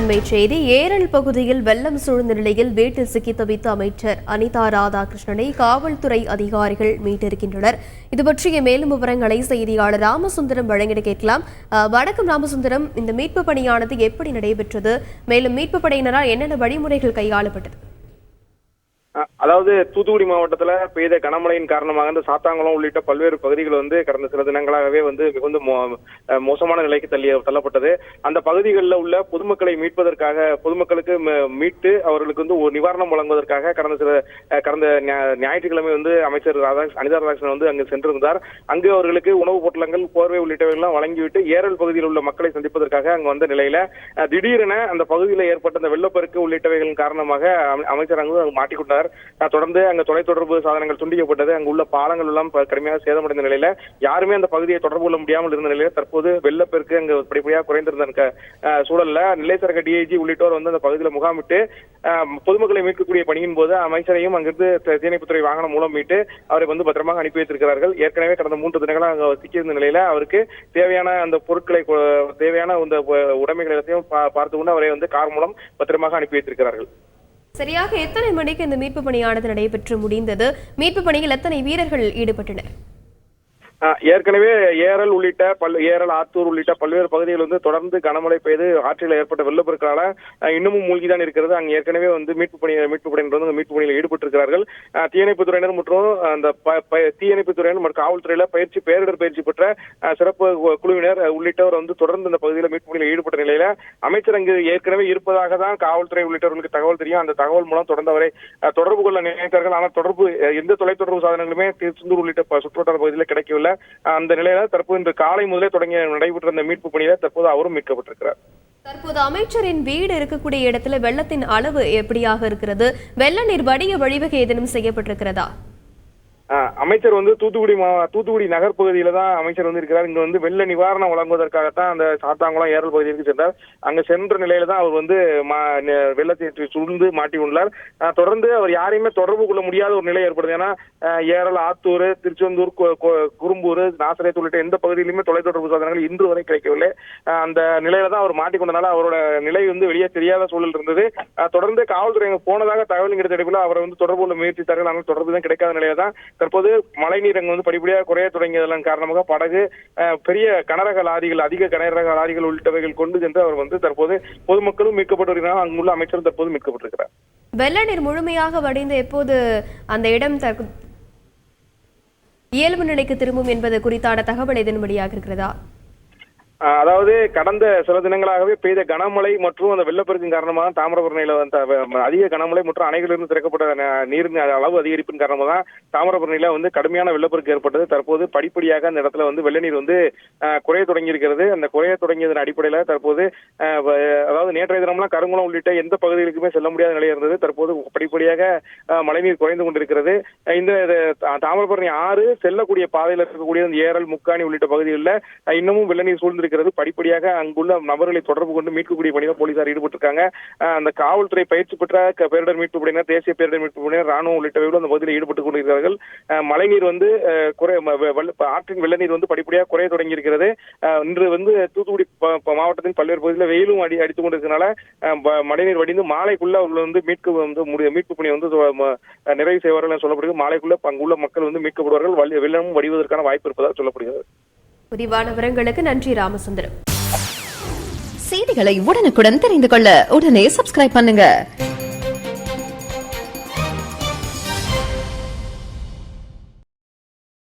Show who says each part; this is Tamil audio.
Speaker 1: அண்மை செய்தி. ஏரல் பகுதியில் வெள்ளம் சூழ்ந்த நிலையில் வீட்டில் சிக்கி தவித்த அமைச்சர் அனிதா ராதாகிருஷ்ணனை காவல்துறை அதிகாரிகள் மீட்டிருக்கின்றனர். இது பற்றிய மேலும் விவரங்களை செய்தியாளர் ராமசுந்தரம் வழங்கிட கேட்கலாம். வணக்கம் ராமசுந்தரம், இந்த மீட்பு பணியானது எப்படி நடைபெற்றது? மேலும் மீட்பு படையினரால் என்னென்ன வழிமுறைகள் கையாளப்பட்டது?
Speaker 2: அதாவது தூத்துக்குடி மாவட்டத்துல பெய்த கனமழையின் காரணமாக இந்த சாத்தாங்குளம் உள்ளிட்ட பல்வேறு பகுதிகள் கடந்த சில தினங்களாகவே மிகுந்த மோசமான நிலைக்கு தள்ளப்பட்டது. அந்த பகுதிகளில் உள்ள பொதுமக்களை மீட்பதற்காக, பொதுமக்களுக்கு மீட்டு அவர்களுக்கு ஒரு நிவாரணம் வழங்குவதற்காக கடந்த ஞாயிற்றுக்கிழமை அமைச்சர் அனிதா ராதாகிருஷ்ணன் அங்கு சென்றிருந்தார். அங்கு அவர்களுக்கு உணவுப் பொட்டலங்கள், போர்வை உள்ளிட்டவைகள் வழங்கிவிட்டு ஏரல் பகுதியில் உள்ள மக்களை சந்திப்பதற்காக அங்கு வந்த நிலையில திடீரென அந்த பகுதியில் ஏற்பட்ட அந்த வெள்ளப்பெருக்கு உள்ளிட்டவைகளின் காரணமாக அமைச்சர் அங்கு மாட்டிக்கொண்டார். தொடர்ந்து அங்கு தொலைத்தொடர்பு சாதனங்கள் துண்டிக்கப்பட்டது. அங்கு உள்ள பாலங்கள் எல்லாம் கடுமையாக சேதமடைந்த நிலையில யாருமே அந்த பகுதியை தொடர்பு கொள்ள முடியாமல் இருந்த நிலையில தற்போது வெள்ளப்பெருக்கு அங்கு படிப்படியாக குறைந்திருந்த சூழல்ல நிலைசரக டிஐஜி உள்ளிட்டோர் அந்த பகுதியில் முகாமிட்டு பொதுமக்களை மீட்கக்கூடிய பணியின் போது அமைச்சரையும் அங்கிருந்து தீயணைப்புத்துறை வாகனம் மூலம் மீட்டு அவரை பத்திரமாக அனுப்பி வைத்திருக்கிறார்கள். ஏற்கனவே கடந்த 3 தினங்களாக அங்கு சிக்கியிருந்த நிலையில அவருக்கு தேவையான அந்த பொருட்களை, தேவையான இந்த உடைமைகள் எல்லாத்தையும் பார்த்து கொண்டு அவரை கார் மூலம் பத்திரமாக அனுப்பி வைத்திருக்கிறார்கள்.
Speaker 1: சரியாக எத்தனை மணிக்கு இந்த மீட்பு பணியானது நடைபெற்று முடிந்தது? மீட்பு பணியில் எத்தனை வீரர்கள் ஈடுபட்டனர்?
Speaker 2: ஏற்கனவே ஏரல் உள்ளிட்ட ஏரல், ஆத்தூர் உள்ளிட்ட பல்வேறு பகுதிகள் தொடர்ந்து கனமழை பெய்து ஆற்றில் ஏற்பட்ட வெள்ளப்பெருக்கால இன்னமும் மூழ்கிதான் இருக்கிறது. அங்கு ஏற்கனவே மீட்பு பணியினர் மீட்பு பணியில் ஈடுபட்டிருக்கிறார்கள். தீயணைப்புத்துறையினர் மற்றும் அந்த தீயணைப்புத்துறையினர் மற்றும் காவல்துறையில பேரிடர் பயிற்சி பெற்ற சிறப்பு குழுவினர் உள்ளிட்டவர் தொடர்ந்து இந்த பகுதியில் மீட்பு பணியில் ஈடுபட்ட நிலையில அமைச்சர் அங்கு ஏற்கனவே இருப்பதாக தான் காவல்துறை உள்ளிட்டவர்களுக்கு தகவல் தெரியும். அந்த தகவல் மூலம் தொடர்ந்து அவரை தொடர்பு கொள்ள நினைத்தார்கள். ஆனால் எந்த தொலைத்தொடர்பு சாதனங்களுமே திருச்செந்தூர் உள்ளிட்ட சுற்றுவட்டார பகுதியில் கிடைக்கவில்லை. அந்த நிலையில தற்போது இன்று காலை முதலே தொடங்கி நடைபெற்ற இந்த மீட்பு பணியில தற்போது அவரும் மீட்கப்பட்டிருக்கிறார்.
Speaker 1: தற்போது அமைச்சரின் வீடு இருக்கக்கூடிய இடத்துல வெள்ளத்தின் அளவு எப்படியாக இருக்கிறது? வெள்ள நீர் வடிய வழிவகை ஏதேனும் செய்யப்பட்டிருக்கிறதா?
Speaker 2: அமைச்சர் தூத்துக்குடி நகர் பகுதியில தான் அமைச்சர் இருக்கிறார். இங்க வெள்ள நிவாரணம் வழங்குவதற்காகத்தான் அந்த சாத்தாங்குளம் ஏரல் பகுதிக்கு சென்றார். அங்க சென்ற நிலையில தான் அவர் வெள்ளத்தை சூழ்ந்து மாட்டியுள்ளார். தொடர்ந்து அவர் யாரையுமே தொடர்பு கொள்ள முடியாத ஒரு நிலை ஏற்படுது. ஏன்னா ஏரல், ஆத்தூர், திருச்செந்தூர், குறும்பூர், நாசரேத் உள்ளிட்ட எந்த பகுதியிலுமே தொலைத்தொடர்பு சாதனங்கள் இன்று வரை கிடைக்கவில்லை. அந்த நிலையில தான் அவர் மாட்டிக்கொண்டனால அவரோட நிலை வெளியே தெரியாத சூழல் இருந்தது. தொடர்ந்து காவல்துறை போனதாக தகவல் கிடைத்த அடிப்படையில் அவரை தொடர்பு கொள்ள முயற்சித்தார்கள். ஆனால் தொடர்பு தான் கிடைக்காத நிலையில தான் தற்போது மழைநீர் அங்கு படிப்படியாக குறைய தொடங்கியதன் காரணமாக படகு, பெரிய கனரக லாரிகள், அதிக கனரக லாரிகள் உள்ளிட்டவைகள் கொண்டு சென்று அவர் தற்போது பொதுமக்களும் மீட்கப்பட்டு வருகிறார். அங்குள்ள அமைச்சரும் தற்போது மீட்கப்பட்டிருக்கிறார்.
Speaker 1: வெள்ள நீர் முழுமையாக வடிந்து எப்போது அந்த இடம் இயல்பு நிலைக்கு திரும்பும் என்பது குறித்தான தகவல் எதன் வழியாக இருக்கிறதா?
Speaker 2: அதாவது கடந்த சில தினங்களாகவே பெய்த கனமழை மற்றும் அந்த வெள்ளப்பெருக்கின் காரணமாக தாமிரபரணியில அதிக கனமழை மற்றும் அணைகளிலிருந்து திறக்கப்பட்ட நீரின் அளவு அதிகரிப்பின் காரணமாக தான் தாமிரபரணியில கடுமையான வெள்ளப்பெருக்கு ஏற்பட்டது. தற்போது படிப்படியாக அந்த இடத்துல வெள்ள நீர் குறைய தொடங்கி இருக்கிறது. அந்த குறைய தொடங்கியதன் அடிப்படையில தற்போது அதாவது நேற்றைய தினம்லாம் கருங்குளம் உள்ளிட்ட எந்த பகுதிகளுக்குமே செல்ல முடியாத நிலை இருந்தது. தற்போது படிப்படியாக மழைநீர் குறைந்து கொண்டிருக்கிறது. இந்த தாமிரபரணி ஆறு செல்லக்கூடிய பாதையில் இருக்கக்கூடிய ஏரல், முக்காணி உள்ளிட்ட பகுதிகளில் இன்னமும் வெள்ள நீர் சூழ்ந்து படிப்படியாக அங்குள்ள நபர்களை தொடர்பு கொண்டு மீட்கக்கூடிய பணியில் போலீசார் ஈடுபட்டிருக்காங்க. அந்த காவல்துறை பயிற்சி பெற்ற பேரிடர் மீட்பு படையினர், தேசிய பேரிடர் மீட்பு படையினர், ராணுவம் உள்ளிட்டவர்கள் அந்த பகுதியில் ஈடுபட்டுக் கொண்டிருக்கிறார்கள். மழைநீர் ஆற்றின் வெள்ள நீர் படிப்படியாக குறைய தொடங்கி இருக்கிறது. இன்று தூத்துக்குடி மாவட்டத்தின் பல்வேறு பகுதியில் வெயிலும் அடித்துக் கொண்டிருக்கிறதுனால மழைநீர் வடிந்து மாலைக்குள்ள மீட்பு பணி நிறைவு செய்வார்கள் சொல்லப்படுகிறது. மாலைக்குள்ள அங்குள்ள மக்கள் மீட்கப்படுவார்கள். வெள்ளமும் வடிவதற்கான வாய்ப்பு இருப்பதாக சொல்லப்படுகிறது.
Speaker 1: விரிவான விவரங்களுக்கு நன்றி ராமசுந்தரம்.
Speaker 3: செய்திகளை உடனுக்குடன் தெரிந்து கொள்ள உடனே சப்ஸ்கிரைப் பண்ணுங்க.